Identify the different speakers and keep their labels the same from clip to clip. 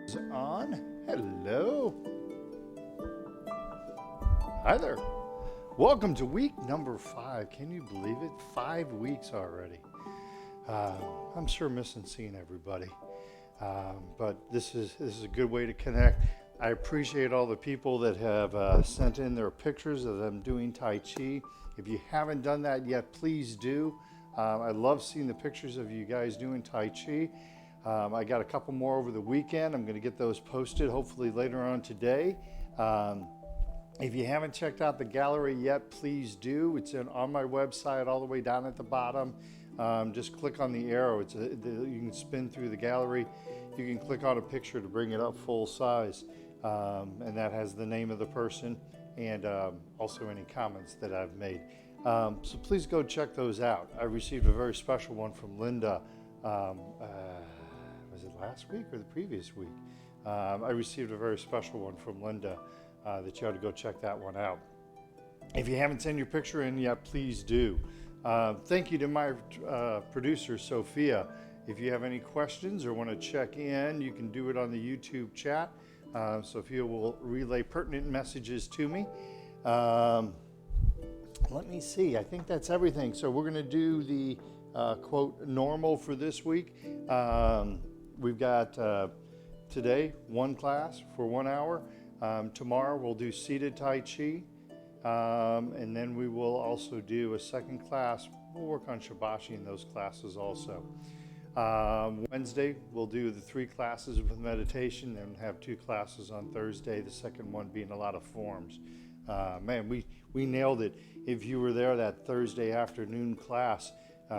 Speaker 1: Is on. Hello. Hi there. Welcome to week number 5. Can you believe it? 5 weeks already. I'm sure missing seeing everybody. But this is a good way to connect. I appreciate all the people that have sent in their pictures of them doing Tai Chi. If you haven't done that yet, please do. I love seeing the pictures of you guys doing Tai Chi. I got a couple more over the weekend. I'm going to get those posted hopefully later on today. If you haven't checked out the gallery yet, please do. It's on my website all the way down at the bottom. Just click on the arrow. You can spin through the gallery. You can click on a picture to bring it up full size. And that has the name of the person and also any comments that I've made. So please go check those out. I received a very special one from Linda. Was it last week or the previous week? I received a very special one from Linda that you ought to go check that one out. If you haven't sent your picture in yet, please do. Thank you to my producer, Sophia. If you have any questions or want to check in, you can do it on the YouTube chat. Sophia will relay pertinent messages to me. Let me see. I think that's everything. So we're going to do the quote normal for this week. We've got today one class for 1 hour. Tomorrow we'll do seated Tai Chi. And then we will also do a second class. We'll work on Shibashi in those classes also. Wednesday we'll do the 3 classes with meditation and have 2 classes on Thursday, the second one being a lot of forms. Man, we nailed it. If you were there that Thursday afternoon class,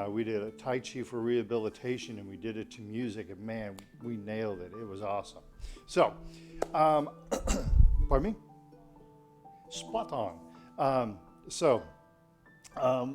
Speaker 1: we did a Tai Chi for rehabilitation and we did it to music, and man, we nailed it. It was awesome. So, pardon me? Spot on.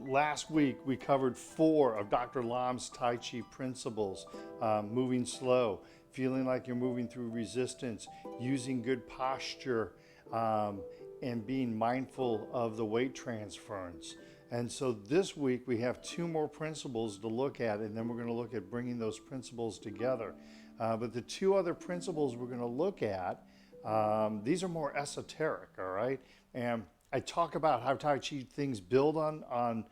Speaker 1: Last week we covered 4 of Dr. Lam's Tai Chi principles: moving slow, feeling like you're moving through resistance, using good posture, and being mindful of the weight transference. And so this week we have 2 more principles to look at, and then we're going to look at bringing those principles together. But the 2 other principles we're going to look at, these are more esoteric, all right? And I talk about how Tai Chi things build on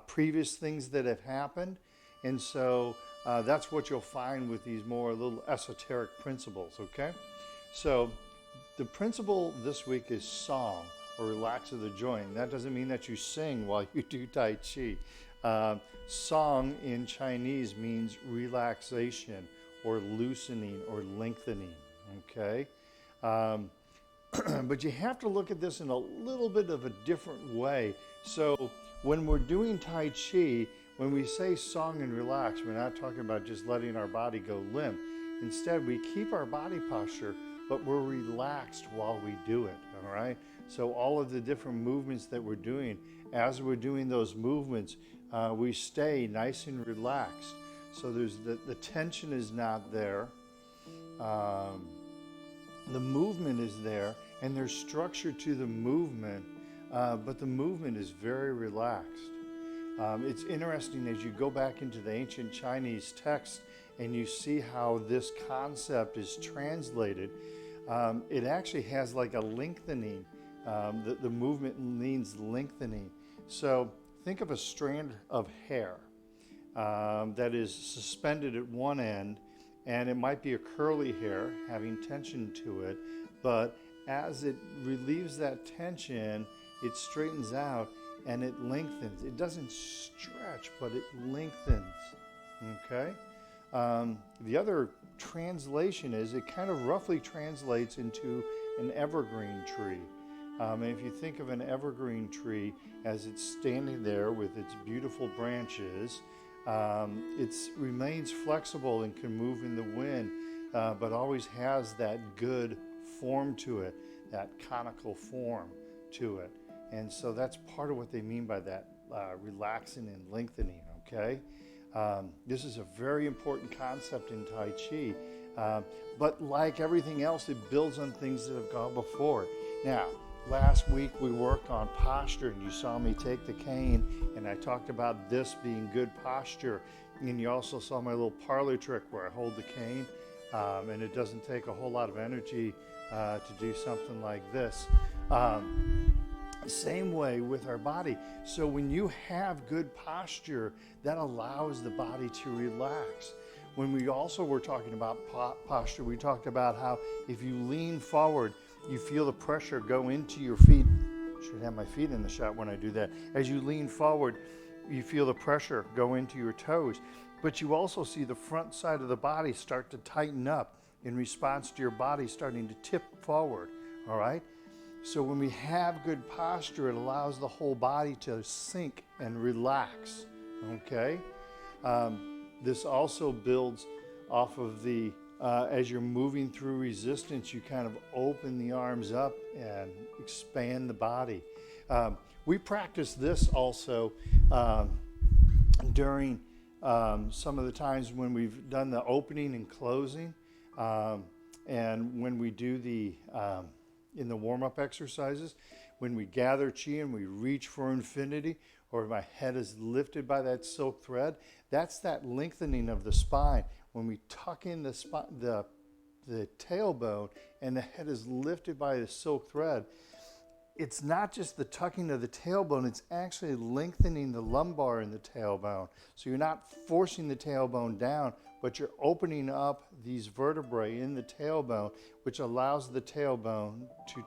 Speaker 1: previous things that have happened. And so that's what you'll find with these more little esoteric principles, okay? So the principle this week is song, or relax of the joint. That doesn't mean that you sing while you do Tai Chi. Song in Chinese means relaxation or loosening or lengthening, okay? But you have to look at this in a little bit of a different way. So when we're doing Tai Chi, when we say song and relax, we're not talking about just letting our body go limp. Instead, we keep our body posture, but we're relaxed while we do it, all right? So all of the different movements that we're doing, as we're doing those movements, we stay nice and relaxed. So there's the tension is not there. The movement is there, and there's structure to the movement, but the movement is very relaxed. It's interesting as you go back into the ancient Chinese text and you see how this concept is translated. It actually has like a lengthening. The movement means lengthening. So think of a strand of hair that is suspended at one end, and it might be a curly hair having tension to it, but as it relieves that tension, it straightens out and it lengthens. It doesn't stretch, but it lengthens, okay? The other translation is it kind of roughly translates into an evergreen tree. And if you think of an evergreen tree as it's standing there with its beautiful branches, it remains flexible and can move in the wind, but always has that good form to it, that conical form to it. And so that's part of what they mean by that relaxing and lengthening, okay? This is a very important concept in Tai Chi, but like everything else, it builds on things that have gone before it. Now, last week we worked on posture, and you saw me take the cane, and I talked about this being good posture, and you also saw my little parlor trick where I hold the cane. and it doesn't take a whole lot of energy to do something like this. Same way with our body. So when you have good posture, that allows the body to relax. When we also were talking about posture, we talked about how if you lean forward, you feel the pressure go into your feet. Should have my feet in the shot when I do that. As you lean forward, you feel the pressure go into your toes, but you also see the front side of the body start to tighten up in response to your body starting to tip forward, all right? So when we have good posture, it allows the whole body to sink and relax, okay? This also builds off of the, as you're moving through resistance, you kind of open the arms up and expand the body. We practice this also during some of the times when we've done the opening and closing, and when we do the, in the warm-up exercises, when we gather chi and we reach for infinity, or my head is lifted by that silk thread, that's that lengthening of the spine. When we tuck in the tailbone and the head is lifted by the silk thread, it's not just the tucking of the tailbone, it's actually lengthening the lumbar in the tailbone. So you're not forcing the tailbone down, but you're opening up these vertebrae in the tailbone, which allows the tailbone to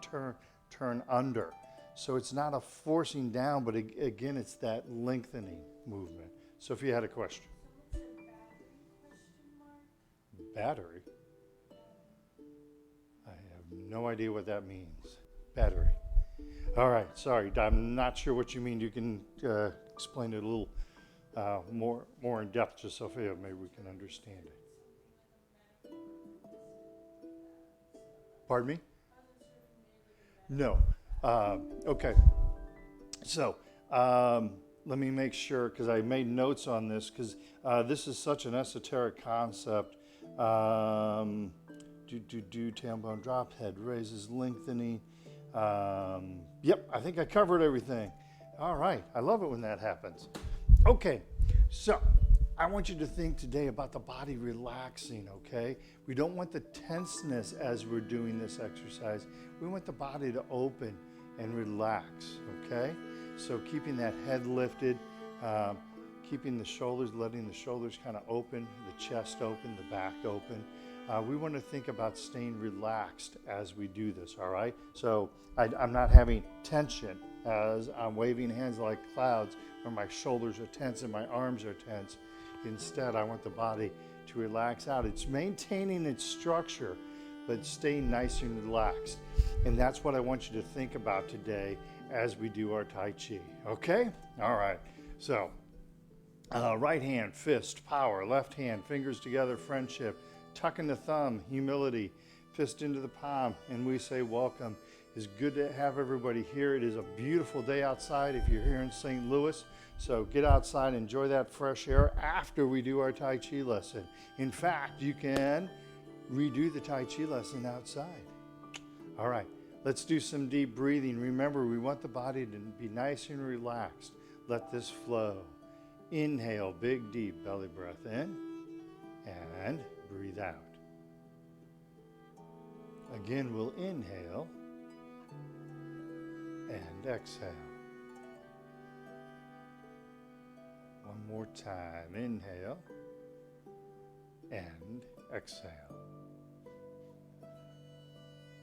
Speaker 1: turn under. So it's not a forcing down, but again, it's that lengthening movement. So if you had a question. Battery? I have no idea what that means. Battery. All right, sorry, I'm not sure what you mean. You can explain it a little more in depth, just so maybe we can understand it. Pardon me? No. Okay. So let me make sure, because I made notes on this, because this is such an esoteric concept. Tailbone drop, head raises, lengthening. Yep, I think I covered everything. All right, I love it when that happens. Okay, so I want you to think today about the body relaxing, okay? We don't want the tenseness as we're doing this exercise. We want the body to open and relax, okay? So keeping that head lifted, keeping the shoulders, letting the shoulders kind of open, the chest open, the back open. We want to think about staying relaxed as we do this, all right? So I'm not having tension as I'm waving hands like clouds, or my shoulders are tense and my arms are tense. Instead, I want the body to relax out. It's maintaining its structure, but staying nice and relaxed. And that's what I want you to think about today as we do our Tai Chi, okay? All right, so right hand, fist, power, left hand, fingers together, friendship, tucking the thumb, humility, fist into the palm, and we say welcome. It's good to have everybody here. It is a beautiful day outside if you're here in St. Louis. So get outside, enjoy that fresh air after we do our Tai Chi lesson. In fact, you can redo the Tai Chi lesson outside. All right, let's do some deep breathing. Remember, we want the body to be nice and relaxed. Let this flow. Inhale, big deep belly breath in, and breathe out. Again, we'll inhale and exhale. One more time. Inhale and exhale.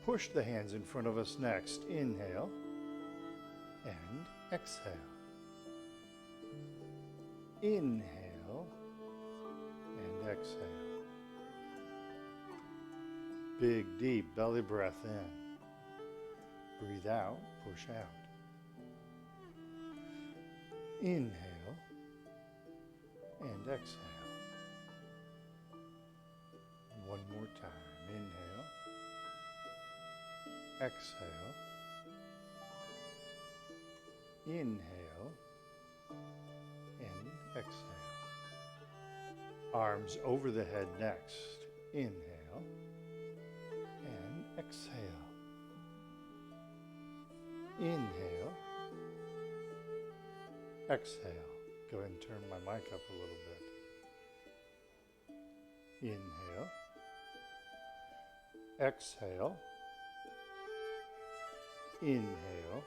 Speaker 1: Push the hands in front of us next. Inhale and exhale. Inhale and exhale. Big, deep belly breath in. Breathe out, push out. Inhale and exhale. One more time. Inhale. Exhale. Inhale and exhale. Arms over the head next. Inhale and exhale. Inhale. Exhale. Go ahead and turn my mic up a little bit. Inhale. exhale, inhale,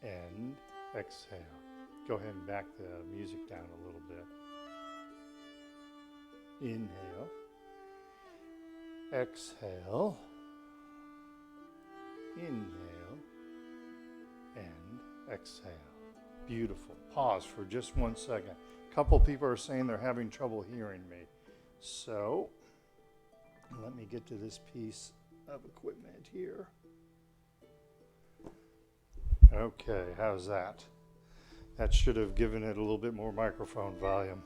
Speaker 1: and exhale. Go ahead and back the music down a little bit. Inhale, exhale, inhale, and exhale. Beautiful. Pause for just 1 second. A couple people are saying they're having trouble hearing me. So, let me get to this piece of equipment here. Okay, how's that? That should have given it a little bit more microphone volume.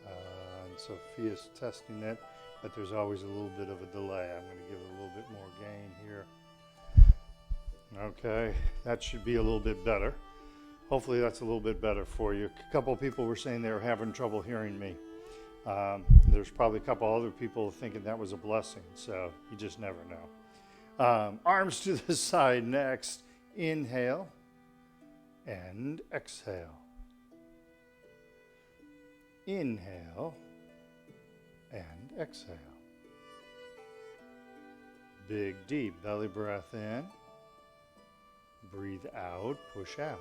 Speaker 1: And Sophia's testing it, but there's always a little bit of a delay. I'm going to give it a little bit more gain here. Okay, that should be a little bit better. Hopefully that's a little bit better for you. A couple of people were saying they were having trouble hearing me. There's probably a couple other people thinking that was a blessing, so you just never know. Arms to the side next. Inhale and exhale. Inhale and exhale. Big, deep belly breath in. Breathe out, push out.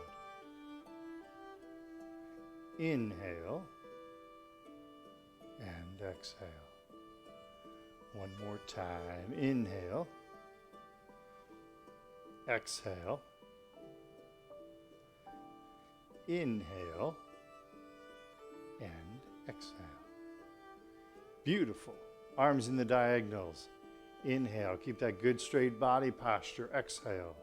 Speaker 1: Inhale and exhale. One more time. Inhale. Exhale. Inhale and exhale. Beautiful. Arms in the diagonals. Inhale. Keep that good straight body posture. Exhale.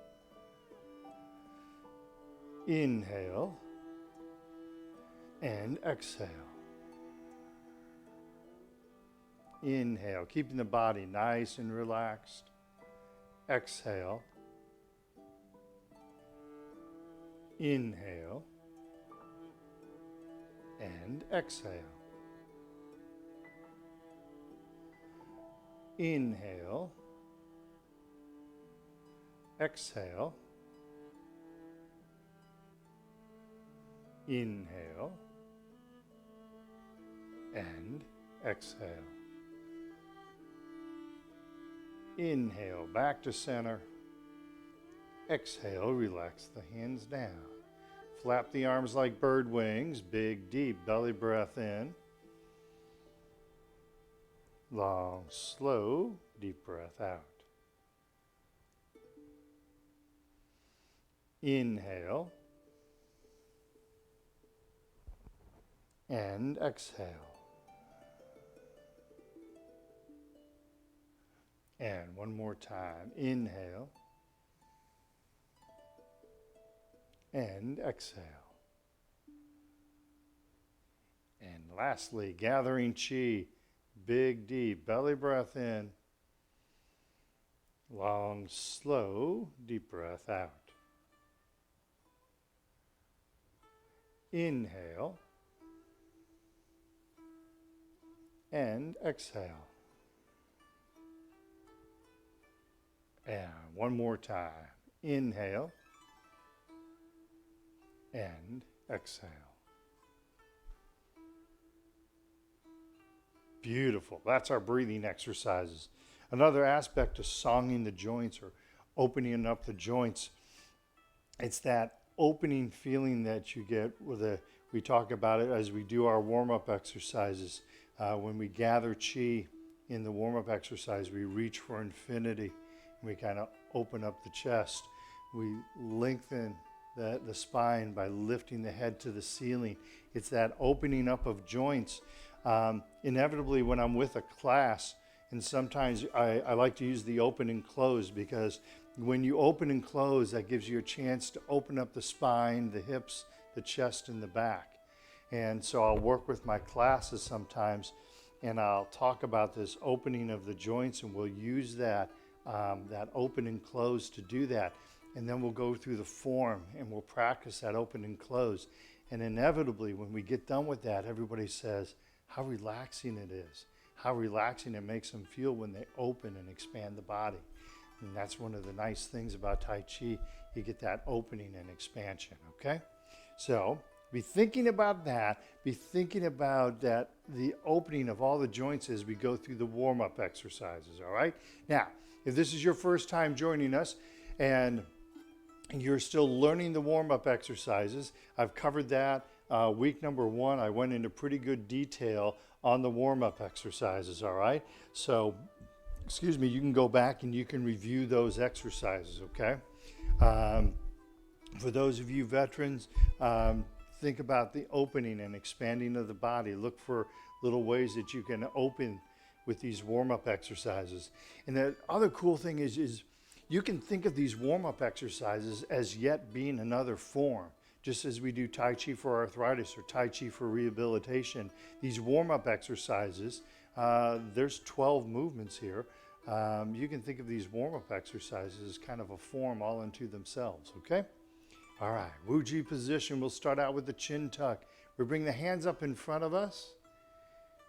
Speaker 1: Inhale and exhale. Inhale, keeping the body nice and relaxed. Exhale. Inhale and exhale. Inhale. Exhale. Inhale and exhale. Inhale, back to center. Exhale, relax the hands down. Flap the arms like bird wings. Big, deep belly breath in. Long, slow, deep breath out. Inhale. And exhale. And one more time. Inhale. And exhale. And lastly, gathering chi. Big, deep belly breath in. Long, slow, deep breath out. Inhale. And exhale. And one more time. Inhale. And exhale. Beautiful. That's our breathing exercises. Another aspect of songing the joints or opening up the joints, it's that opening feeling that you get with we talk about it as we do our warm-up exercises. When we gather chi in the warm-up exercise, we reach for infinity. We kind of open up the chest. We lengthen the spine by lifting the head to the ceiling. It's that opening up of joints. Inevitably, when I'm with a class, and sometimes I like to use the open and close, because when you open and close, that gives you a chance to open up the spine, the hips, the chest, and the back. And so I'll work with my classes sometimes, and I'll talk about this opening of the joints, and we'll use that open and close to do that. And then we'll go through the form, and we'll practice that open and close. And inevitably, when we get done with that, everybody says how relaxing it is, how relaxing it makes them feel when they open and expand the body. And that's one of the nice things about Tai Chi. You get that opening and expansion, okay? So Be thinking about that. Be thinking about that, the opening of all the joints as we go through the warm-up exercises, all right? Now, if this is your first time joining us and you're still learning the warm-up exercises, I've covered that. Week number 1, I went into pretty good detail on the warm-up exercises, all right? So, excuse me, you can go back and you can review those exercises, okay? For those of you veterans, think about the opening and expanding of the body. Look for little ways that you can open with these warm-up exercises. And the other cool thing is you can think of these warm-up exercises as yet being another form. Just as we do Tai Chi for arthritis or Tai Chi for rehabilitation, these warm-up exercises, there's 12 movements here. You can think of these warm-up exercises as kind of a form all into themselves, okay? All right, Wuji position. We'll start out with the chin tuck. We bring the hands up in front of us.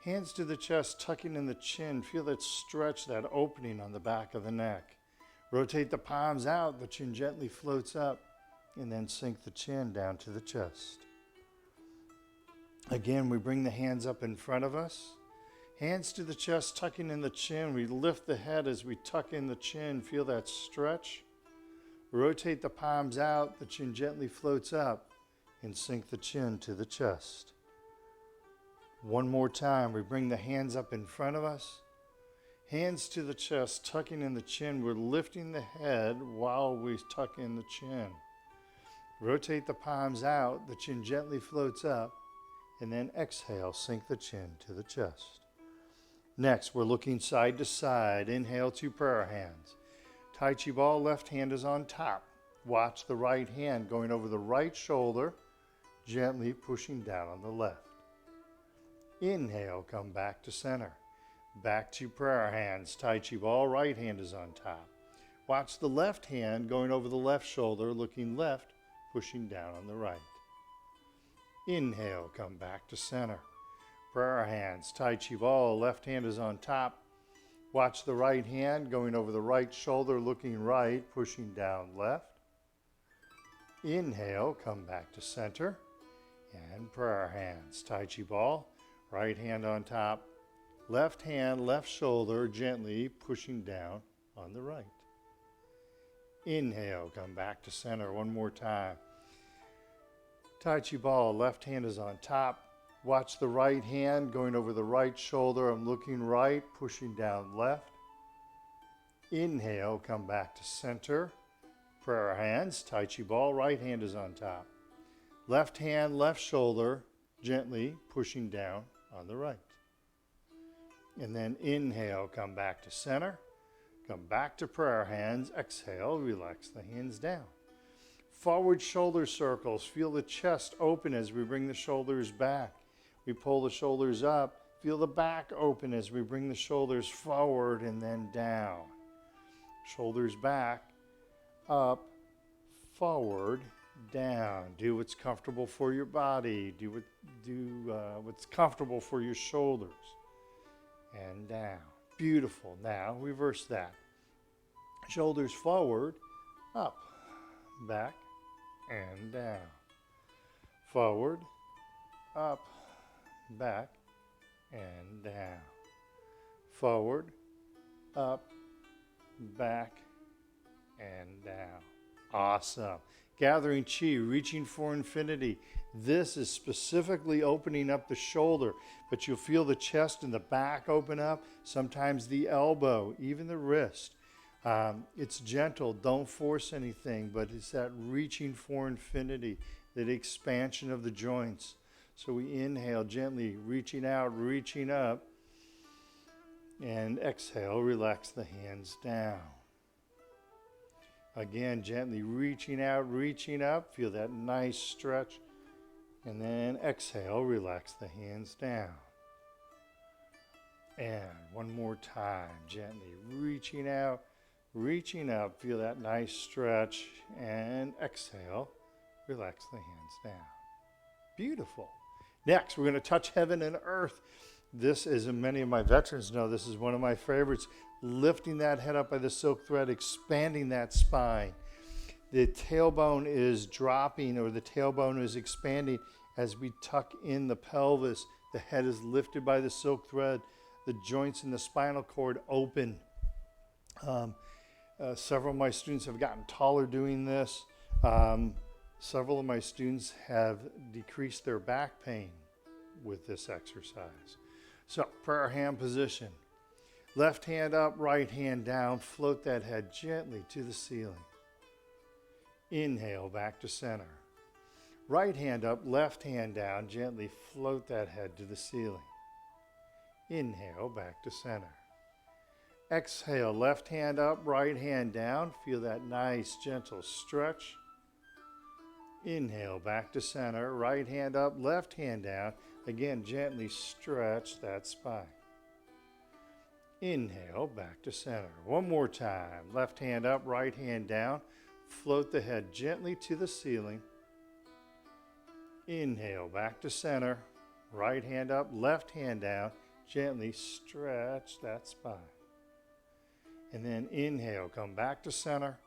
Speaker 1: Hands to the chest, tucking in the chin. Feel that stretch, that opening on the back of the neck. Rotate the palms out. The chin gently floats up. And then sink the chin down to the chest. Again, we bring the hands up in front of us. Hands to the chest, tucking in the chin. We lift the head as we tuck in the chin. Feel that stretch. Rotate the palms out, the chin gently floats up, and sink the chin to the chest. One more time, we bring the hands up in front of us. Hands to the chest, tucking in the chin. We're lifting the head while we tuck in the chin. Rotate the palms out, the chin gently floats up, and then exhale, sink the chin to the chest. Next, we're looking side to side. Inhale, 2 prayer hands. Tai Chi ball, left hand is on top. Watch the right hand going over the right shoulder, gently pushing down on the left. Inhale, come back to center. Back to prayer hands. Tai Chi ball, right hand is on top. Watch the left hand going over the left shoulder, looking left, pushing down on the right. Inhale, come back to center. Prayer hands. Tai Chi ball, left hand is on top. Watch the right hand going over the right shoulder, looking right, pushing down left. Inhale, come back to center. And prayer hands. Tai Chi ball, right hand on top. Left hand, left shoulder, gently pushing down on the right. Inhale, come back to center one more time. Tai Chi ball, left hand is on top. Watch the right hand going over the right shoulder. I'm looking right, pushing down left. Inhale, come back to center. Prayer hands, Tai Chi ball, right hand is on top. Left hand, left shoulder, gently pushing down on the right. And then inhale, come back to center. Come back to prayer hands. Exhale, relax the hands down. Forward shoulder circles. Feel the chest open as we bring the shoulders back. We pull the shoulders up. Feel the back open as we bring the shoulders forward and then down. Shoulders back, up, forward, down. Do what's comfortable for your body. Do what's comfortable for your shoulders. And down. Beautiful. Now reverse that. Shoulders forward, up, back, and down. Forward, up, back, and down. Forward, up, back, and down. Awesome. Gathering chi, reaching for infinity. This is specifically opening up the shoulder, but you'll feel the chest and the back open up, sometimes the elbow, even the wrist. It's gentle, don't force anything, but it's that reaching for infinity, that expansion of the joints. So we inhale gently, reaching out, reaching up, and exhale, relax the hands down. Again, gently reaching out, reaching up, feel that nice stretch, and then exhale, relax the hands down. And one more time, gently reaching out, reaching up, feel that nice stretch, and exhale, relax the hands down. Beautiful. Next, we're going to touch heaven and earth. This, as many of my veterans know, this is one of my favorites. Lifting that head up by the silk thread, expanding that spine. The tailbone is dropping, or the tailbone is expanding As we tuck in the pelvis, the head is lifted by the silk thread, the joints in the spinal cord open. Several of my students have gotten taller doing this. Several of my students have decreased their back pain with this exercise. So, prayer hand position. Left hand up, right hand down. Float that head gently to the ceiling. Inhale, back to center. Right hand up, left hand down. Gently float that head to the ceiling. Inhale, back to center. Exhale, left hand up, right hand down. Feel that nice, gentle stretch. Inhale, back to center. Right hand up, left hand down. Again, gently stretch that spine. Inhale, back to center. One more time. Left hand up, right hand down. Float the head gently to the ceiling. Inhale, back to center. Right hand up, left hand down. Gently stretch that spine. And then inhale, come back to center.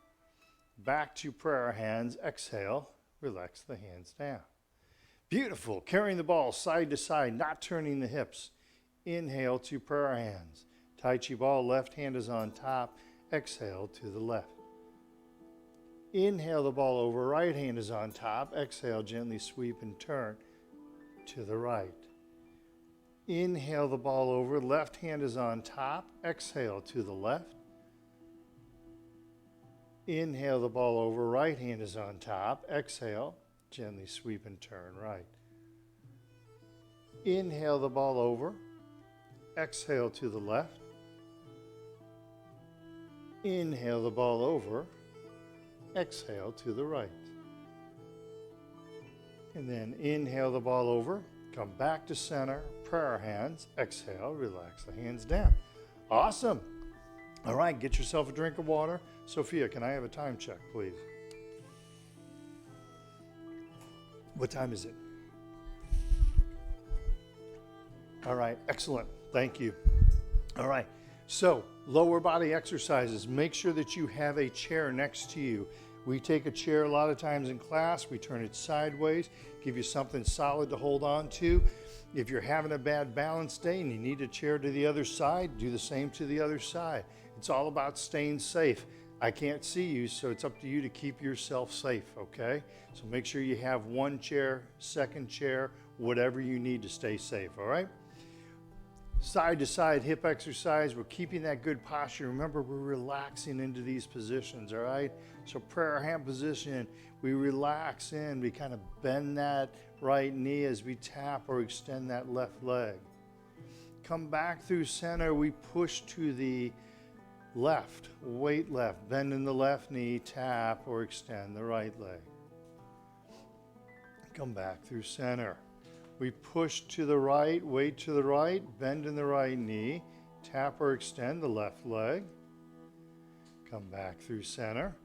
Speaker 1: Back to prayer hands. Exhale, relax the hands down. Beautiful. Carrying the ball side to side, not turning the hips. Inhale to prayer hands. Tai Chi ball, left hand is on top. Exhale to the left. Inhale the ball over, right hand is on top. Exhale, gently sweep and turn to the right. Inhale the ball over, left hand is on top. Exhale to the left. Inhale the ball over, right hand is on top. Exhale, gently sweep and turn right. Inhale the ball over. Exhale to the left. Inhale the ball over. Exhale to the right. And then inhale the ball over. Come back to center. Prayer hands. Exhale. Relax the hands down. Awesome. All right. Get yourself a drink of water. Sophia, can I have a time check, please? What time is it? All right. Excellent. Thank you. All right. So, lower body exercises. Make sure that you have a chair next to you. We take a chair a lot of times in class. We turn it sideways, give you something solid to hold on to. If you're having a bad balance day and you need a chair to the other side, do the same to the other side. It's all about staying safe. I can't see you, so it's up to you to keep yourself safe, okay? So make sure you have one chair, second chair, whatever you need to stay safe, all right? Side to side hip exercise. We're keeping that good posture. Remember, we're relaxing into these positions, all right? So prayer hand position, we relax in. We kind of bend that right knee as we tap or extend that left leg. Come back through center. We push to the left, weight left. Bend in the left knee, tap or extend the right leg. Come back through center. We push to the right, weight to the right, bend in the right knee, tap or extend the left leg. Come back through center.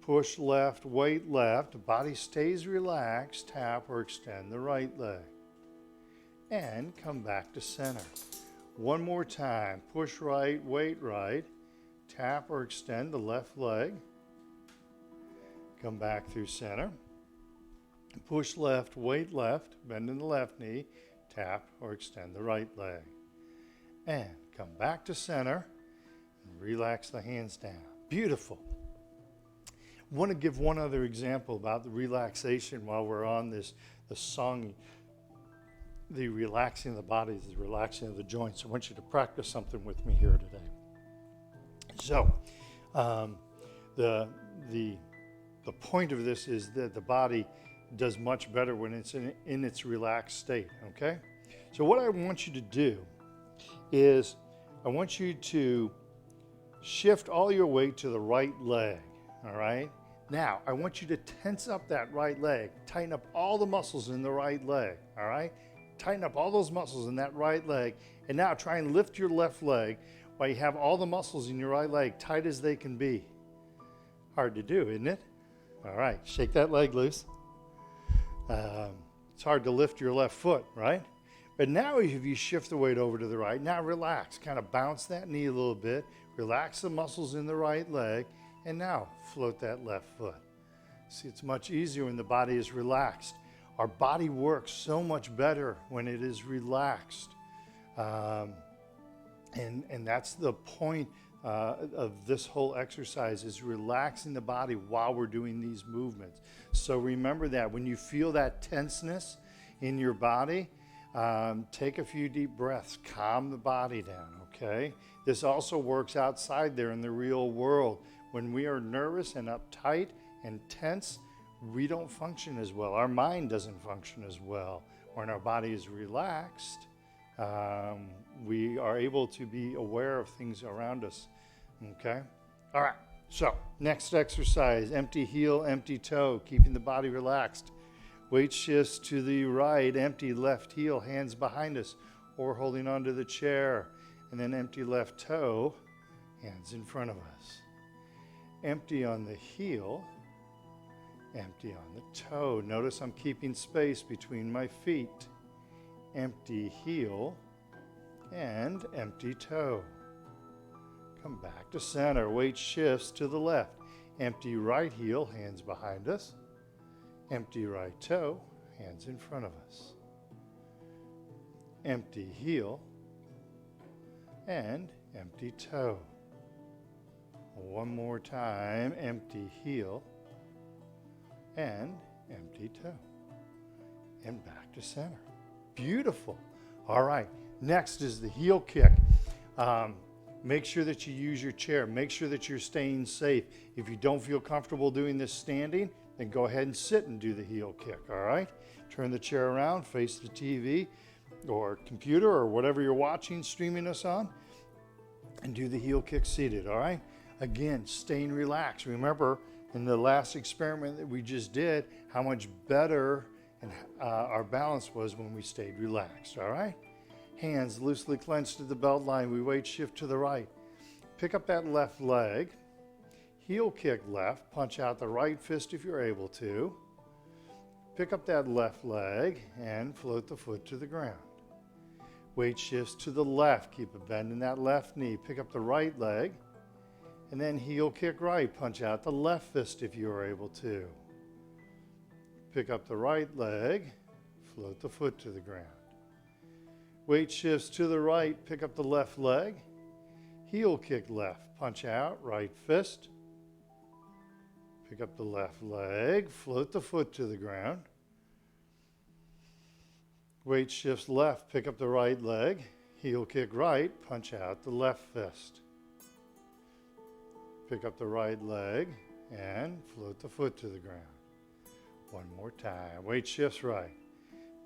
Speaker 1: Push left, weight left, body stays relaxed, tap or extend the right leg. And come back to center. One more time. Push right, weight right, tap or extend the left leg. Come back through center. Push left, weight left, bend in the left knee, tap or extend the right leg. And come back to center and relax the hands down. Beautiful. I want to give one other example about the relaxation while we're on the song, the relaxing of the body, the relaxing of the joints. I want you to practice something with me here today. So, the point of this is that the body does much better when it's in its relaxed state, okay? So what I want you to do is I want you to shift all your weight to the right leg, all right? Now, I want you to tense up that right leg, tighten up all the muscles in the right leg, all right? Tighten up all those muscles in that right leg, and now try and lift your left leg while you have all the muscles in your right leg tight as they can be. Hard to do, isn't it? All right, shake that leg loose. It's hard to lift your left foot, right? But now if you shift the weight over to the right, now relax, kind of bounce that knee a little bit, relax the muscles in the right leg, and now float that left foot. See, it's much easier when the body is relaxed. Our body works so much better when it is relaxed. And that's the point of this whole exercise, is relaxing the body while we're doing these movements. So remember that when you feel that tenseness in your body, take a few deep breaths, calm the body down, okay? This also works outside there in the real world. When we are nervous and uptight and tense, we don't function as well. Our mind doesn't function as well. When our body is relaxed, we are able to be aware of things around us, okay? All right, so next exercise, empty heel, empty toe, keeping the body relaxed. Weight shifts to the right, empty left heel, hands behind us, or holding onto the chair. And then empty left toe, hands in front of us. Empty on the heel, empty on the toe. Notice I'm keeping space between my feet. Empty heel and empty toe. Come back to center. Weight shifts to the left. Empty right heel, hands behind us. Empty right toe, hands in front of us. Empty heel and empty toe. One more time, empty heel and empty toe. And back to center. Beautiful. All right, next is the heel kick. Make sure that you use your chair. Make sure that you're staying safe. If you don't feel comfortable doing this standing, then go ahead and sit and do the heel kick, all right? Turn the chair around, face the TV or computer or whatever you're watching, streaming us on, and do the heel kick seated, all right? Again, staying relaxed. Remember, in the last experiment that we just did, how much better and our balance was when we stayed relaxed, all right? Hands loosely clenched to the belt line. We weight shift to the right. Pick up that left leg. Heel kick left, punch out the right fist if you're able to. Pick up that left leg and float the foot to the ground. Weight shifts to the left, keep a bend in that left knee. Pick up the right leg and then heel kick right, punch out the left fist if you are able to. Pick up the right leg, float the foot to the ground. Weight shifts to the right, pick up the left leg, heel kick left, punch out, right fist. Pick up the left leg, float the foot to the ground. Weight shifts left, pick up the right leg, heel kick right, punch out the left fist. Pick up the right leg and float the foot to the ground. One more time. Weight shifts right.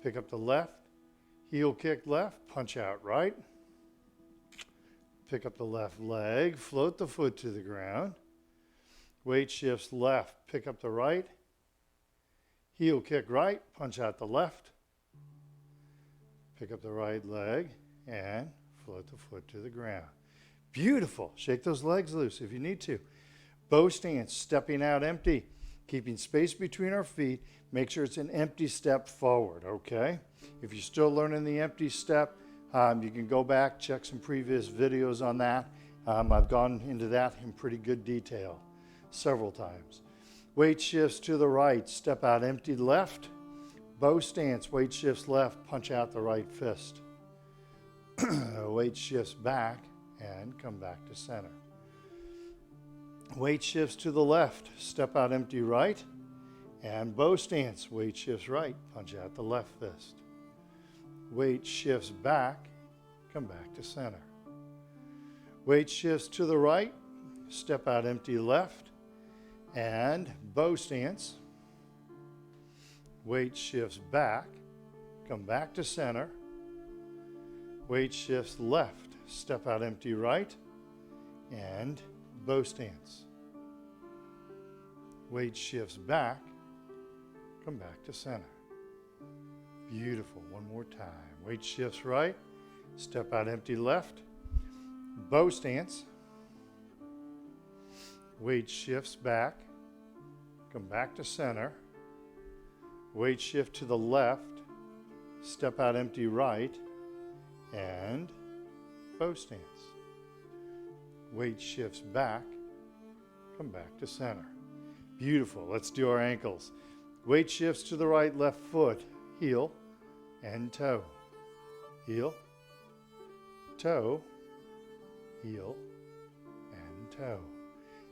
Speaker 1: Pick up the left, heel kick left, punch out right. Pick up the left leg, float the foot to the ground. Weight shifts left, pick up the right, heel kick right, punch out the left, pick up the right leg, and float the foot to the ground. Beautiful. Shake those legs loose if you need to. Bow stance, stepping out empty, keeping space between our feet. Make sure it's an empty step forward, okay? If you're still learning the empty step, you can go back, check some previous videos on that. I've gone into that in pretty good detail several times. Weight shifts to the right, step out empty left. Bow stance, weight shifts left, punch out the right fist. Weight shifts back and come back to center. Weight shifts to the left, step out empty right. And bow stance, weight shifts right, punch out the left fist. Weight shifts back, come back to center. Weight shifts to the right, step out empty left. And bow stance. Weight shifts back, come back to center. Weight shifts left, step out empty right, and bow stance. Weight shifts back, come back to center. Beautiful. One more time. Weight shifts right, step out empty left, bow stance. Weight shifts back, come back to center. Weight shift to the left, step out empty right, and bow stance. Weight shifts back, come back to center. Beautiful. Let's do our ankles. Weight shifts to the right, left foot, heel and toe. Heel, toe, heel, and toe.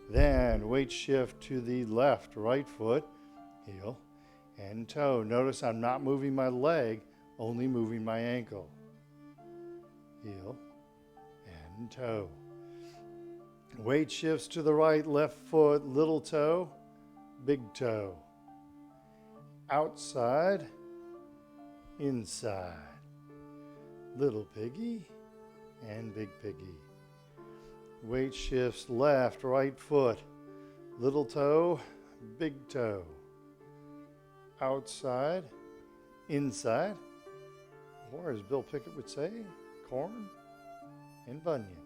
Speaker 1: Then weight shift to the left, right foot, heel, and toe. Notice I'm not moving my leg, only moving my ankle. Heel and toe. Weight shifts to the right, left foot, little toe, big toe. Outside, inside. Little piggy and big piggy. Weight shifts left, right foot, little toe, big toe. Outside, inside, or as Bill Pickett would say, corn and bunion.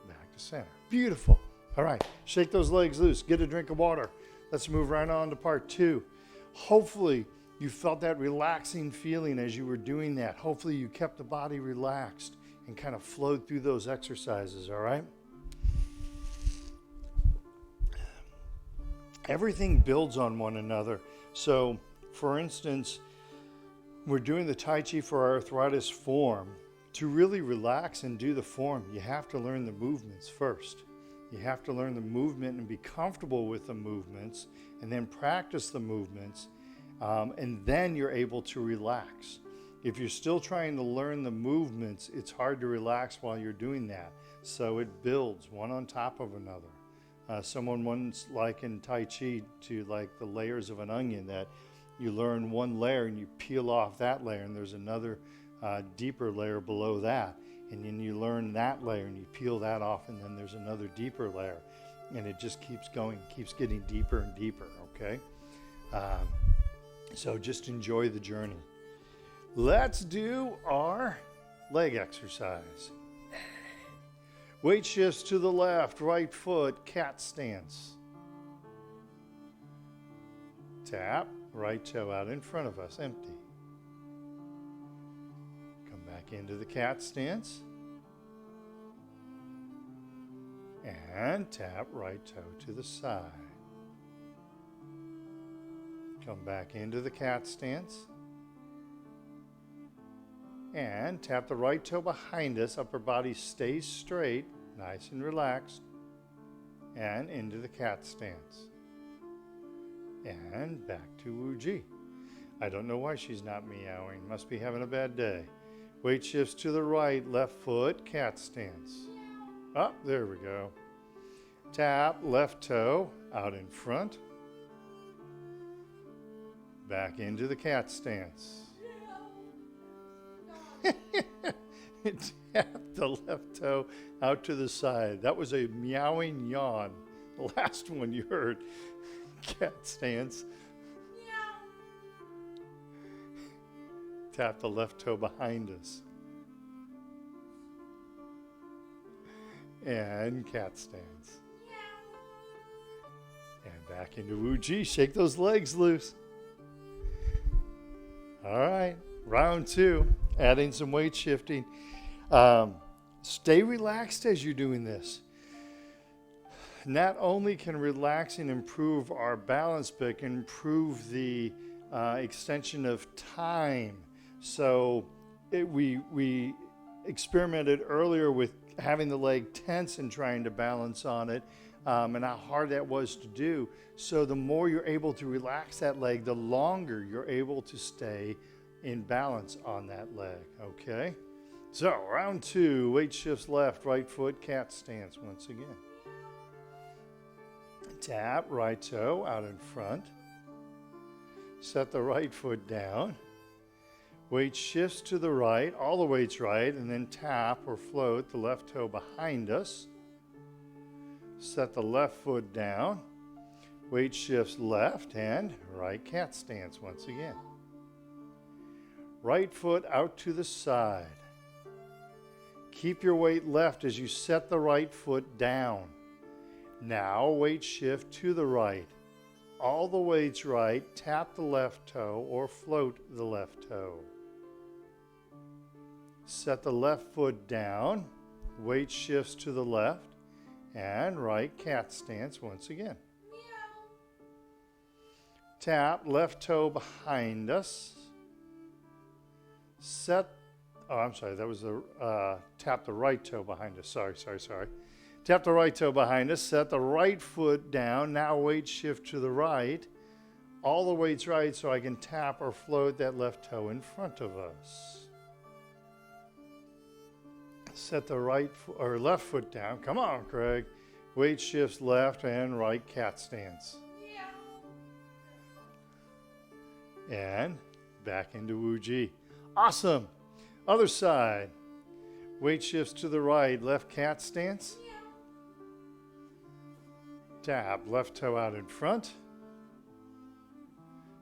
Speaker 1: Back to center. Beautiful. All right, shake those legs loose. Get a drink of water. Let's move right on to part 2. Hopefully, you felt that relaxing feeling as you were doing that. Hopefully, you kept the body relaxed and kind of flowed through those exercises, all right? Everything builds on one another. So, for instance, we're doing the Tai Chi for Arthritis Form. To really relax and do the form, you have to learn the movements first. You have to learn the movement and be comfortable with the movements, and then practice the movements, and then you're able to relax. If you're still trying to learn the movements, it's hard to relax while you're doing that. So it builds one on top of another. Someone once likened Tai Chi to like the layers of an onion, that you learn one layer and you peel off that layer, and there's another deeper layer below that. And then you learn that layer and you peel that off, and then there's another deeper layer. And it just keeps going, keeps getting deeper and deeper, okay? So just enjoy the journey. Let's do our leg exercise. Weight shifts to the left, right foot, cat stance. Tap, right toe out in front of us, empty. Come back into the cat stance. And tap, right toe to the side. Come back into the cat stance. And tap the right toe behind us. Upper body stays straight, nice and relaxed. And into the cat stance. And back to Wuji. I don't know why she's not meowing. Must be having a bad day. Weight shifts to the right, left foot, cat stance. Oh, there we go. Tap, left toe out in front. Back into the cat stance. Tap the left toe out to the side. That was a meowing yawn. The last one you heard. Cat stance. Tap the left toe behind us. And cat stance. And back into Wuji. Shake those legs loose. All right, round 2. Adding some weight shifting. Stay relaxed as you're doing this. Not only can relaxing improve our balance, but it can improve the extension of time. So we experimented earlier with having the leg tense and trying to balance on it, and how hard that was to do. So the more you're able to relax that leg, the longer you're able to stay in balance on that leg, okay? So, round 2, weight shifts left, right foot, cat stance once again. Tap, right toe out in front. Set the right foot down. Weight shifts to the right, all the weight's right, and then tap or float the left toe behind us. Set the left foot down. Weight shifts left and right cat stance once again. Right foot out to the side. Keep your weight left as you set the right foot down. Now weight shift to the right. All the weight's right. Tap the left toe or float the left toe. Set the left foot down. Weight shifts to the left. And right cat stance once again. Tap left toe behind us. That was the tap the right toe behind us. Sorry. Tap the right toe behind us. Set the right foot down. Now weight shift to the right. All the weight's right so I can tap or float that left toe in front of us. Set the left foot down. Come on, Craig. Weight shifts left and right cat stance. And back into Wu-Ji. Awesome. Other side. Weight shifts to the right. Left cat stance. Tap. Left toe out in front.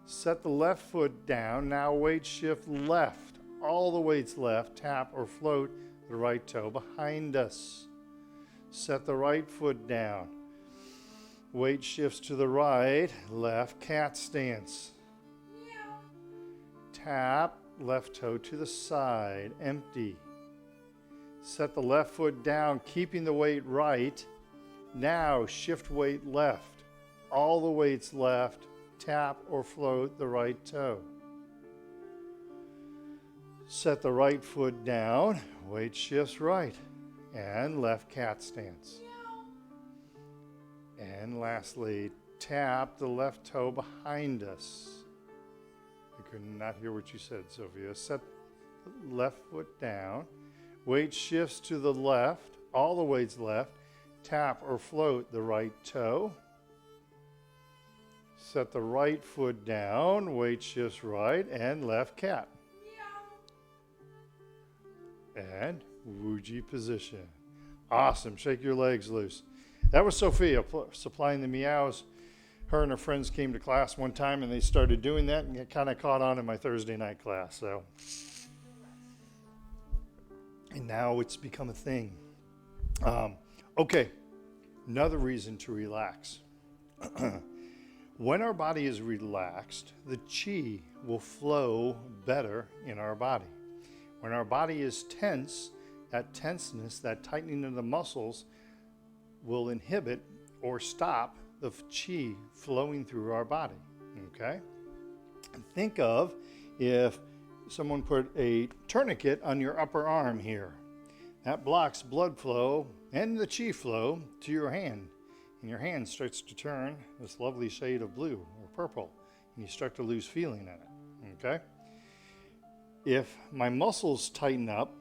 Speaker 1: Set the left foot down. Now weight shift left. All the weight's left. Tap or float the right toe behind us. Set the right foot down. Weight shifts to the right. Left cat stance. Tap, left toe to the side, empty. Set the left foot down, keeping the weight right. Now shift weight left. All the weight's left. Tap or float the right toe. Set the right foot down, weight shifts right, and left cat stance. And lastly, tap the left toe behind us. I could not hear what you said, Sophia. Set the left foot down. Weight shifts to the left. All the weight's left. Tap or float the right toe. Set the right foot down. Weight shifts right and left cat. And Wu-Ji position. Awesome. Shake your legs loose. That was Sophia supplying the meows. Her and her friends came to class one time and they started doing that and it kind of caught on in my Thursday night class. And now it's become a thing. Okay, another reason to relax. When our body is relaxed, the chi will flow better in our body. When our body is tense, that tenseness, that tightening of the muscles will inhibit or stop the chi flowing through our body, okay? Think of if someone put a tourniquet on your upper arm here. That blocks blood flow and the chi flow to your hand. And your hand starts to turn this lovely shade of blue or purple, and you start to lose feeling in it, okay? If my muscles tighten up,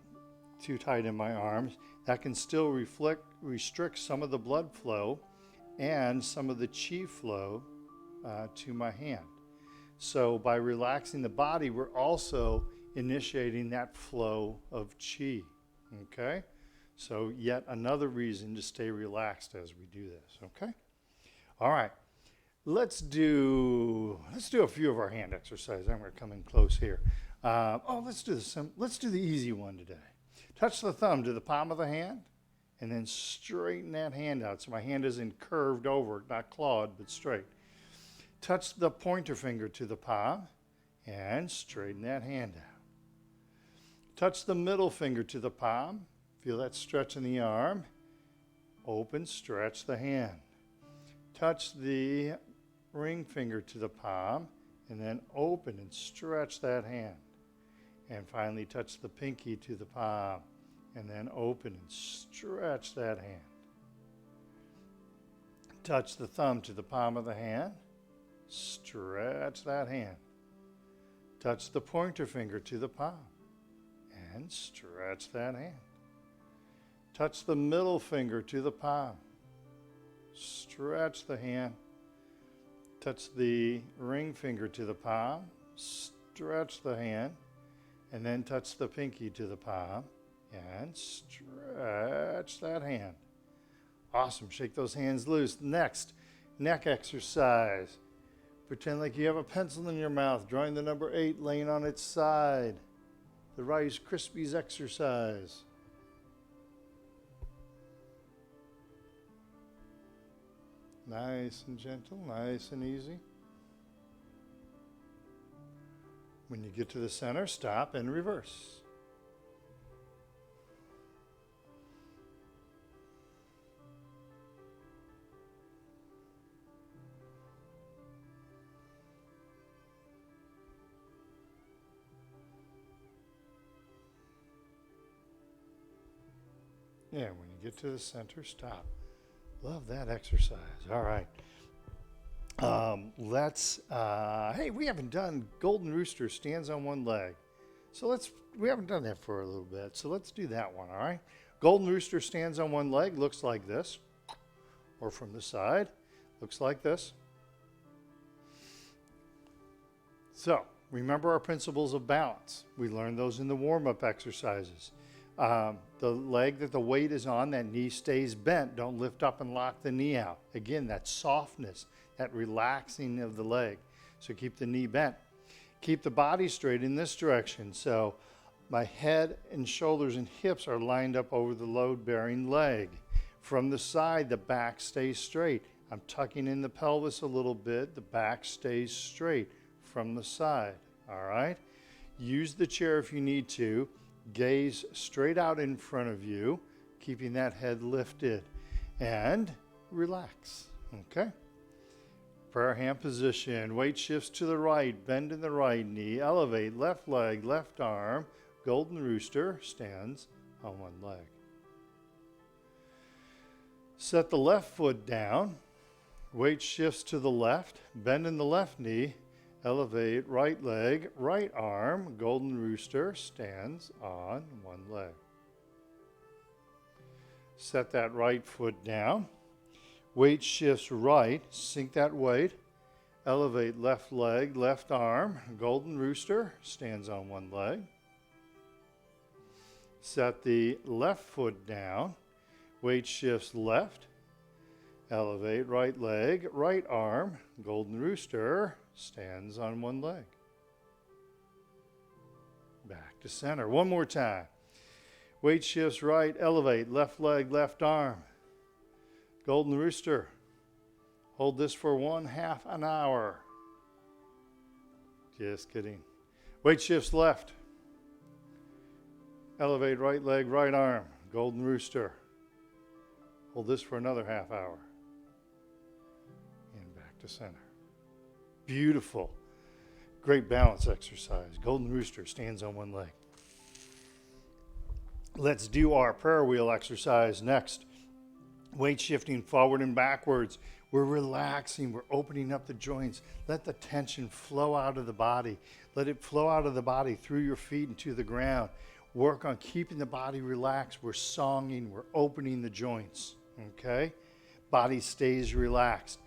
Speaker 1: too tight in my arms, that can still restrict some of the blood flow and some of the chi flow to my hand. So by relaxing the body, we're also initiating that flow of chi, okay? So yet another reason to stay relaxed as we do this, okay? All right, let's do a few of our hand exercises. And we're coming close here. Let's do the easy one today. Touch the thumb to the palm of the hand, and then straighten that hand out so my hand isn't curved over, not clawed, but straight. Touch the pointer finger to the palm, and straighten that hand out. Touch the middle finger to the palm. Feel that stretch in the arm. Open, stretch the hand. Touch the ring finger to the palm, and then open and stretch that hand. And finally touch the pinky to the palm, and then open and stretch that hand. Touch the thumb to the palm of the hand. Stretch that hand. Touch the pointer finger to the palm, and stretch that hand. Touch the middle finger to the palm. Stretch the hand. Touch the ring finger to the palm. Stretch the hand. And then touch the pinky to the palm and stretch that hand. Awesome. Shake those hands loose. Next, neck exercise. Pretend like you have a pencil in your mouth, drawing the number 8 laying on its side. The Rice Krispies exercise. Nice and gentle, nice and easy. When you get to the center, stop and reverse. Yeah, when you get to the center, stop. Love that exercise. All right. Hey, we haven't done Golden Rooster stands on one leg. So we haven't done that for a little bit. So let's do that one, all right? Golden Rooster stands on one leg, looks like this. Or from the side, looks like this. So, remember our principles of balance. We learned those in the warm-up exercises. The leg that the weight is on, that knee stays bent. Don't lift up and lock the knee out. Again, that softness, that relaxing of the leg. So keep the knee bent. Keep the body straight in this direction. So my head and shoulders and hips are lined up over the load-bearing leg. From the side, the back stays straight. I'm tucking in the pelvis a little bit. The back stays straight from the side. All right? Use the chair if you need to. Gaze straight out in front of you, keeping that head lifted, and relax. Okay? Prayer hand position. Weight shifts to the right. Bend in the right knee. Elevate. Left leg, left arm. Golden Rooster stands on one leg. Set the left foot down. Weight shifts to the left. Bend in the left knee. Elevate. Right leg, right arm. Golden Rooster stands on one leg. Set that right foot down. Weight shifts right. Sink that weight. Elevate left leg, left arm. Golden Rooster stands on one leg. Set the left foot down. Weight shifts left. Elevate right leg, right arm. Golden Rooster stands on one leg. Back to center. One more time. Weight shifts right. Elevate left leg, left arm. Golden Rooster. Hold this for 1/2 an hour. Just kidding. Weight shifts left. Elevate right leg, right arm. Golden Rooster. Hold this for another 1/2 hour. And back to center. Beautiful. Great balance exercise. Golden Rooster stands on one leg. Let's do our prayer wheel exercise next. Weight shifting forward and backwards. We're relaxing. We're opening up the joints. Let the tension flow out of the body. Let it flow out of the body through your feet and to the ground. Work on keeping the body relaxed. We're songing. We're opening the joints. Okay? Body stays relaxed.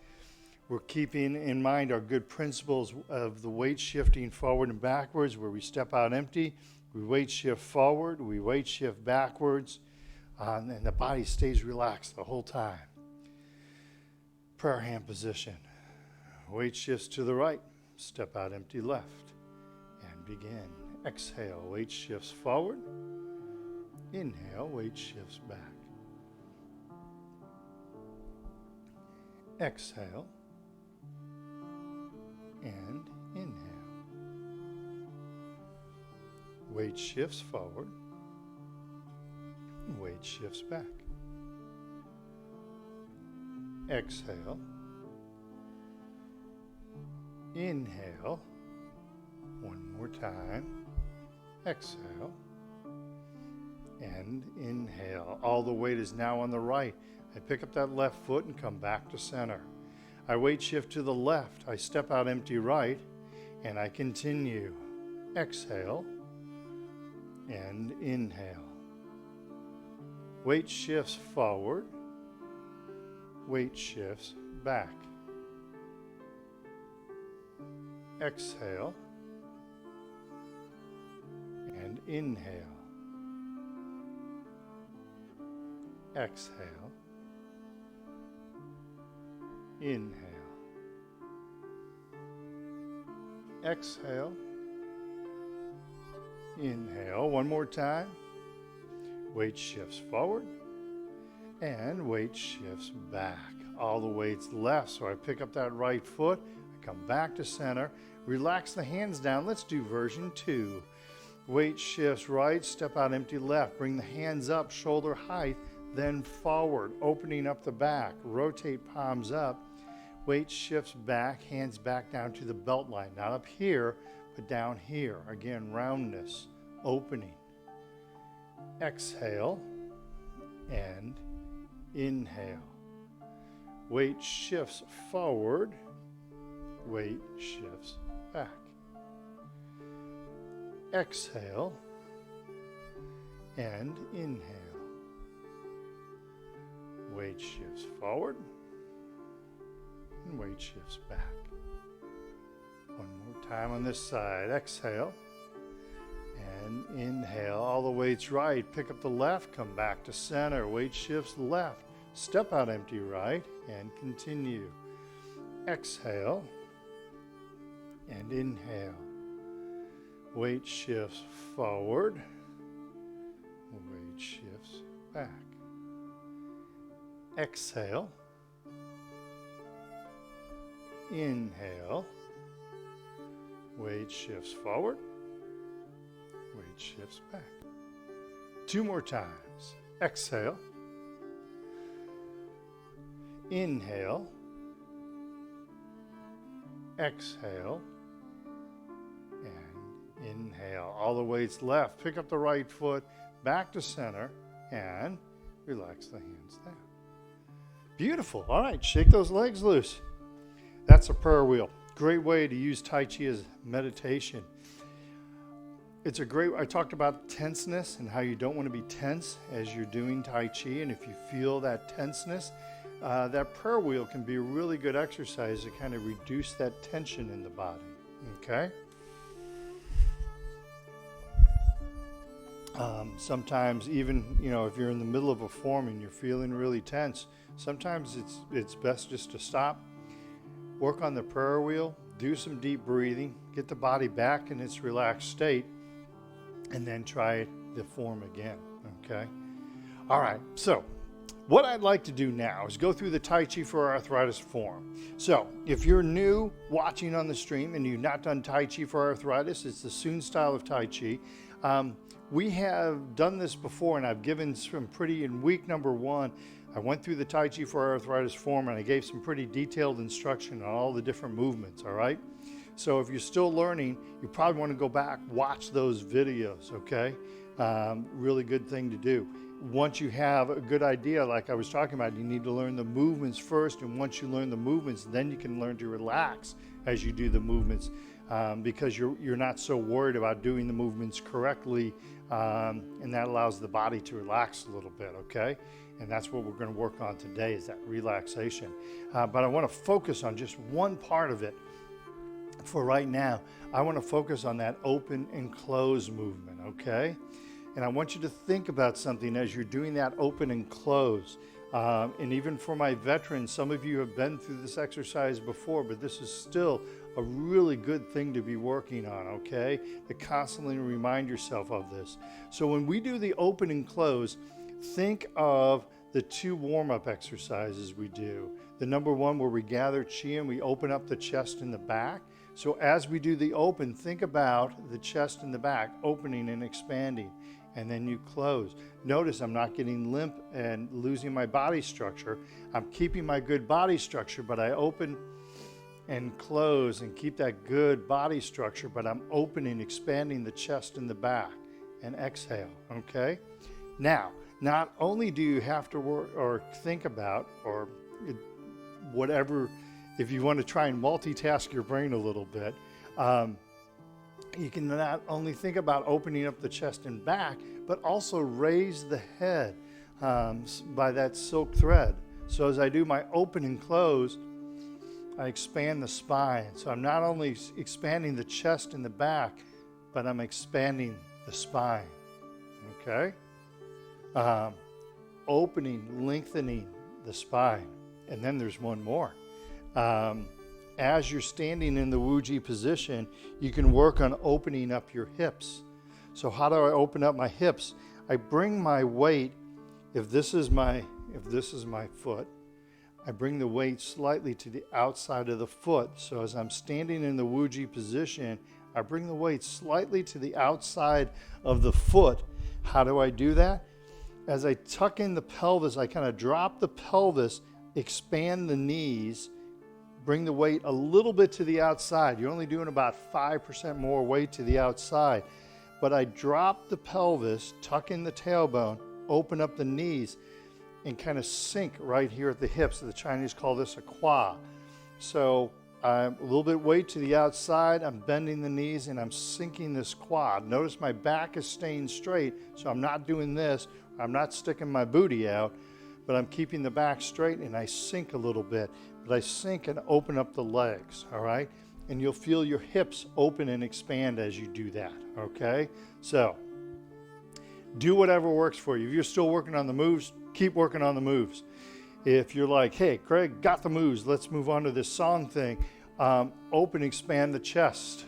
Speaker 1: We're keeping in mind our good principles of the weight shifting forward and backwards, where we step out empty, we weight shift forward, we weight shift backwards, and the body stays relaxed the whole time. Prayer hand position. Weight shifts to the right, step out empty left, and begin. Exhale, weight shifts forward. Inhale, weight shifts back. Exhale. And inhale. Weight shifts forward. Weight shifts back. Exhale. Inhale. One more time. Exhale. And inhale. All the weight is now on the right. I pick up that left foot and come back to center. I weight shift to the left. I step out empty right, and I continue. Exhale and inhale. Weight shifts forward. Weight shifts back. Exhale and inhale. Exhale. Inhale. Exhale. Inhale. One more time. Weight shifts forward and weight shifts back. All the weight's left, so I pick up that right foot. I come back to center. Relax the hands down. Let's do version 2. Weight shifts right, step out empty left. Bring the hands up, shoulder height, then forward, opening up the back. Rotate palms up. Weight shifts back, hands back down to the belt line. Not up here, but down here. Again, roundness, opening. Exhale and inhale. Weight shifts forward, weight shifts back. Exhale and inhale. Weight shifts forward and weight shifts back. One more time on this side. Exhale and inhale. All the weight's right. Pick up the left, come back to center. Weight shifts left. Step out empty right and continue. Exhale and inhale. Weight shifts forward. Weight shifts back. Exhale. Inhale. Weight shifts forward. Weight shifts back. Two more times. Exhale. Inhale. Exhale. And inhale. All the weight's left. Pick up the right foot. Back to center. And relax the hands down. Beautiful. All right. Shake those legs loose. That's a prayer wheel. Great way to use Tai Chi as meditation. It's a great, I talked about tenseness and how you don't want to be tense as you're doing Tai Chi. And if you feel that tenseness, that prayer wheel can be a really good exercise to kind of reduce that tension in the body. Okay? Sometimes even, if you're in the middle of a form and you're feeling really tense, sometimes it's best just to stop, work on the prayer wheel, do some deep breathing, get the body back in its relaxed state, and then try the form again, okay? All right, so what I'd like to do now is go through the Tai Chi for Arthritis Form. So if you're new watching on the stream and you've not done Tai Chi for Arthritis, it's the Sun style of Tai Chi. We have done this before, and I've given some in week number 1, I went through the Tai Chi for Arthritis Form, and I gave some pretty detailed instruction on all the different movements, all right? So if you're still learning, you probably want to go back, watch those videos, okay? Really good thing to do. Once you have a good idea, like I was talking about, you need to learn the movements first, and once you learn the movements, then you can learn to relax as you do the movements, because you're not so worried about doing the movements correctly, and that allows the body to relax a little bit, okay? And that's what we're going to work on today, is that relaxation. But I want to focus on just one part of it for right now. I want to focus on that open and close movement, okay? And I want you to think about something as you're doing that open and close. And even for my veterans, some of you have been through this exercise before, but this is still a really good thing to be working on, okay? To constantly remind yourself of this. So when we do the open and close, think of the 2 warm-up exercises we do. The number 1 where we gather chi and we open up the chest and the back. So as we do the open, think about the chest and the back opening and expanding, and then you close. Notice I'm not getting limp and losing my body structure. I'm keeping my good body structure, but I open and close and keep that good body structure, but I'm opening, expanding the chest and the back, and exhale, okay? Now, not only do you have to work or think about, or whatever, if you want to try and multitask your brain a little bit, you can not only think about opening up the chest and back, but also raise the head by that silk thread. So as I do my open and close, I expand the spine. So I'm not only expanding the chest and the back, but I'm expanding the spine, okay? Opening, lengthening the spine. And then there's one more. As you're standing in the Wuji position, you can work on opening up your hips. So how do I open up my hips? I bring my weight, if this is my foot, I bring the weight slightly to the outside of the foot. So as I'm standing in the Wuji position, I bring the weight slightly to the outside of the foot. How do I do that? As I tuck in the pelvis, I kind of drop the pelvis, expand the knees, bring the weight a little bit to the outside. You're only doing about 5% more weight to the outside. But I drop the pelvis, tuck in the tailbone, open up the knees. and kind of sink right here at the hips. The Chinese call this a qua. So I'm a little bit weight to the outside, I'm bending the knees, and I'm sinking this quad. Notice my back is staying straight, so I'm not doing this. I'm not sticking my booty out, but I'm keeping the back straight, and I sink a little bit. But I sink and open up the legs, all right? And you'll feel your hips open and expand as you do that, okay? So do whatever works for you. If you're still working on the moves, keep working on the moves. If you're like, hey, Craig, got the moves, let's move on to this song thing. Open, expand the chest.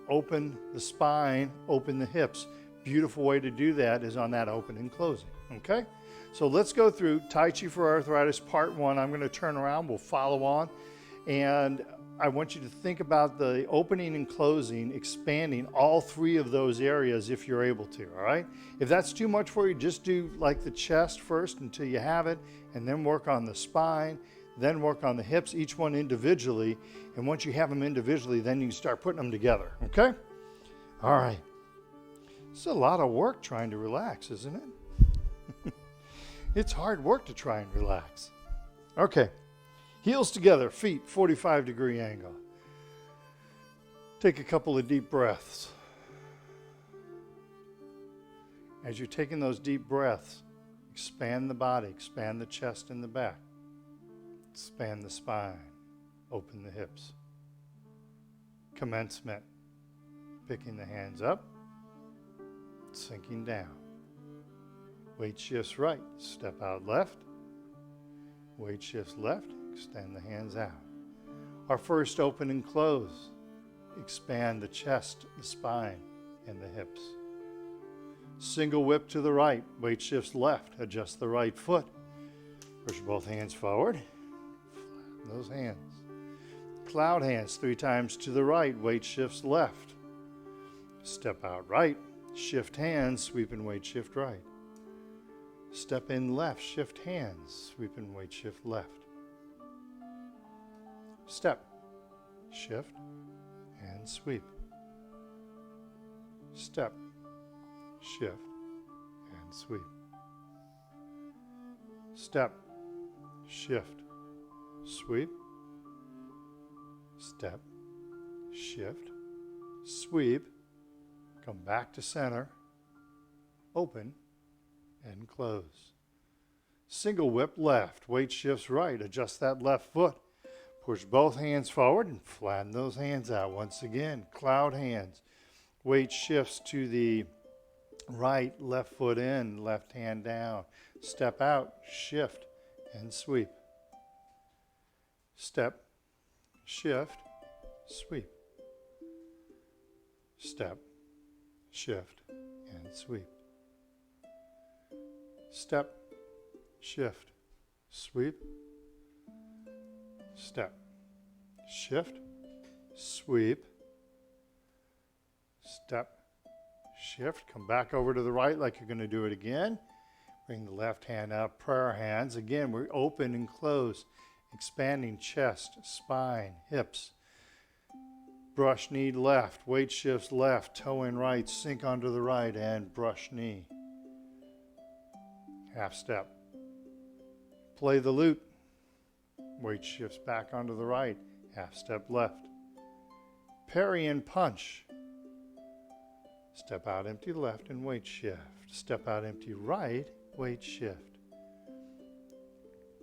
Speaker 1: Open the spine, open the hips. Beautiful way to do that is on that open and closing, okay? So let's go through Tai Chi for Arthritis Part 1. I'm going to turn around, we'll follow on. And I want you to think about the opening and closing, expanding all three of those areas if you're able to, all right? If that's too much for you, just do like the chest first until you have it, and then work on the spine, then work on the hips, each one individually. And once you have them individually, then you can start putting them together, okay? All right. It's a lot of work trying to relax, isn't it? It's hard work to try and relax. Okay. Heels together, feet 45-degree angle. Take a couple of deep breaths. As you're taking those deep breaths, expand the body, expand the chest and the back. Expand the spine, open the hips. Commencement, picking the hands up, sinking down. Weight shifts right, step out left. Weight shifts left, extend the hands out. Our first open and close. Expand the chest, the spine, and the hips. Single whip to the right, weight shifts left, adjust the right foot. Push both hands forward, flatten those hands. Cloud hands 3 times to the right, weight shifts left. Step out right, shift hands, sweep and weight shift right. Step in left, shift hands, sweep and weight shift left. Step, shift, and sweep. Step, shift, and sweep. Step, shift, sweep. Step, shift, sweep. Come back to center, open, and close. Single whip left, weight shifts right, adjust that left foot. Push both hands forward and flatten those hands out. Once again, cloud hands. Weight shifts to the right, left foot in, left hand down. Step out, shift, and sweep. Step, shift, sweep. Step, shift, and sweep. Step, shift, sweep. Step, shift, sweep. Step, shift. Come back over to the right like you're going to do it again. Bring the left hand out, prayer hands. Again, we open and close, expanding chest, spine, hips. Brush knee left, weight shifts left, toe in right, sink onto the right, and brush knee. Half step. Play the lute. Weight shifts back onto the right, half step left. Parry and punch. Step out empty left and weight shift. Step out empty right, weight shift.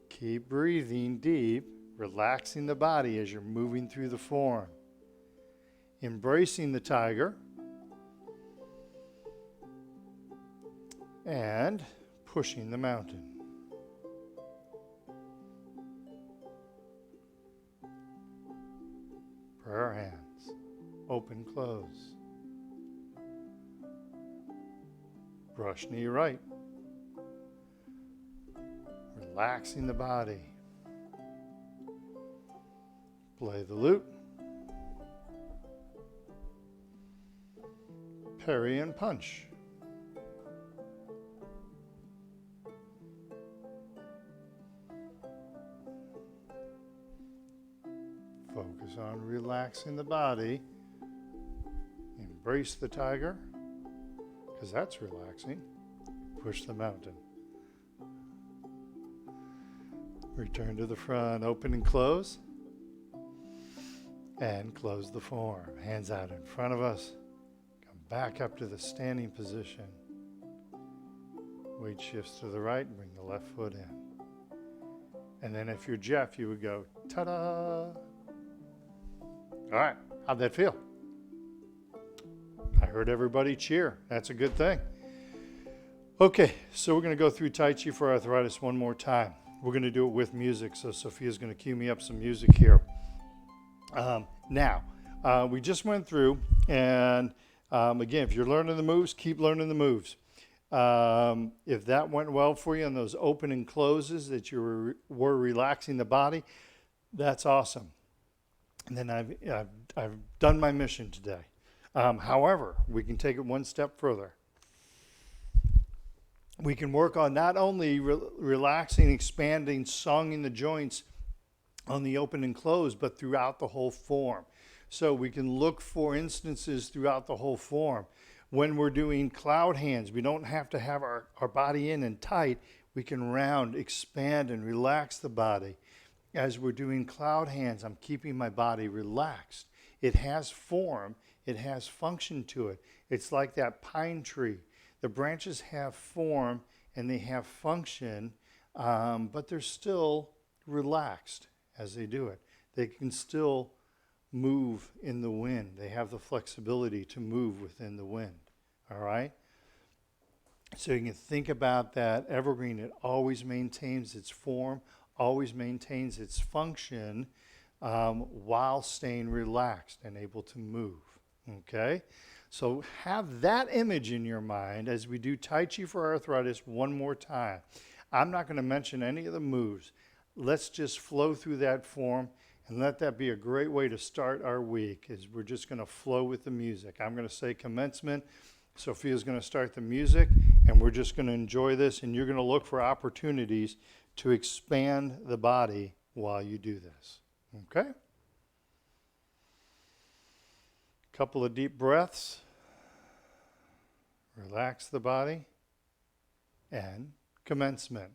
Speaker 1: Keep breathing deep, relaxing the body as you're moving through the form. Embracing the tiger. And pushing the mountain. Prayer hands, open, close. Brush knee right. Relaxing the body. Play the lute. Parry and punch. Focus on relaxing the body. Embrace the tiger, because that's relaxing. Push the mountain. Return to the front, open and close. And close the form. Hands out in front of us. Come back up to the standing position. Weight shifts to the right and bring the left foot in. And then if you're Jeff, you would go, ta-da! All right, how'd that feel? I heard everybody cheer. That's a good thing. Okay, so we're going to go through Tai Chi for Arthritis one more time. We're going to do it with music, so Sophia's going to cue me up some music here. Now, we just went through, and again, if you're learning the moves, keep learning the moves. If that went well for you on those open and closes, that you were relaxing the body, that's awesome. And then I've done my mission today. However, we can take it one step further. We can work on not only relaxing, expanding, songing the joints on the open and close, but throughout the whole form. So we can look for instances throughout the whole form. When we're doing cloud hands, we don't have to have our body in and tight. We can round, expand, and relax the body. As we're doing cloud hands, I'm keeping my body relaxed. It has form. It has function to it. It's like that pine tree. The branches have form and they have function, but they're still relaxed as they do it. They can still move in the wind. They have the flexibility to move within the wind. All right? So you can think about that evergreen. It always maintains its form, always maintains its function while staying relaxed and able to move. Okay? So have that image in your mind as we do Tai Chi for Arthritis one more time. I'm not going to mention any of the moves. Let's just flow through that form and let that be a great way to start our week, as we're just going to flow with the music. I'm going to say commencement. Sophia's going to start the music, and we're just going to enjoy this, and you're going to look for opportunities to expand the body while you do this. Okay? Couple of deep breaths. Relax the body. And commencement.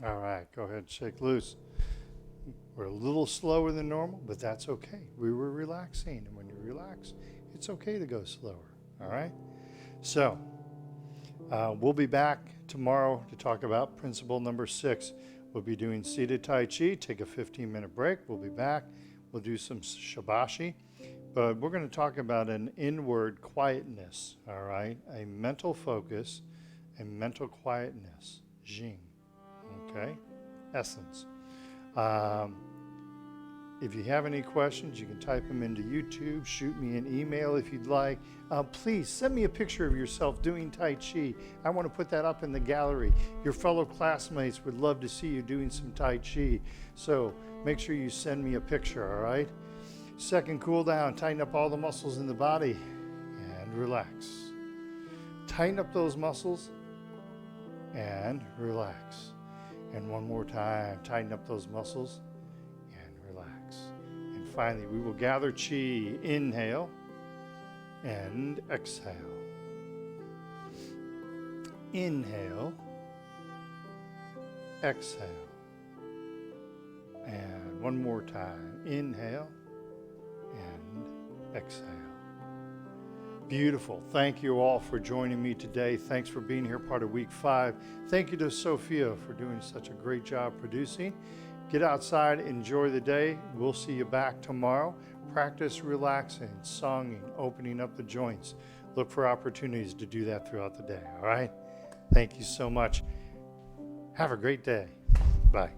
Speaker 1: All right, go ahead, shake loose. We're a little slower than normal, but that's okay. We were relaxing, and when you relax, it's okay to go slower. All right? So, we'll be back tomorrow to talk about principle number 6. We'll be doing seated Tai Chi. Take a 15-minute break. We'll be back. We'll do some shabashi. But we're going to talk about an inward quietness, all right? A mental focus, a mental quietness, Jing, okay? Essence. If you have any questions, you can type them into YouTube, shoot me an email if you'd like. Please send me a picture of yourself doing Tai Chi. I want to put that up in the gallery. Your fellow classmates would love to see you doing some Tai Chi. So make sure you send me a picture, all right? Second, cool down. Tighten up all the muscles in the body and relax. Tighten up those muscles and relax. And one more time, tighten up those muscles and relax. And finally, we will gather chi. Inhale and exhale. Inhale, exhale. And one more time. Inhale and exhale. Beautiful. Thank you all for joining me today. Thanks for being here, part of week 5. Thank you to Sophia for doing such a great job producing. Get outside, enjoy the day. We'll see you back tomorrow. Practice relaxing, songing, opening up the joints. Look for opportunities to do that throughout the day, all right? Thank you so much. Have a great day. Bye.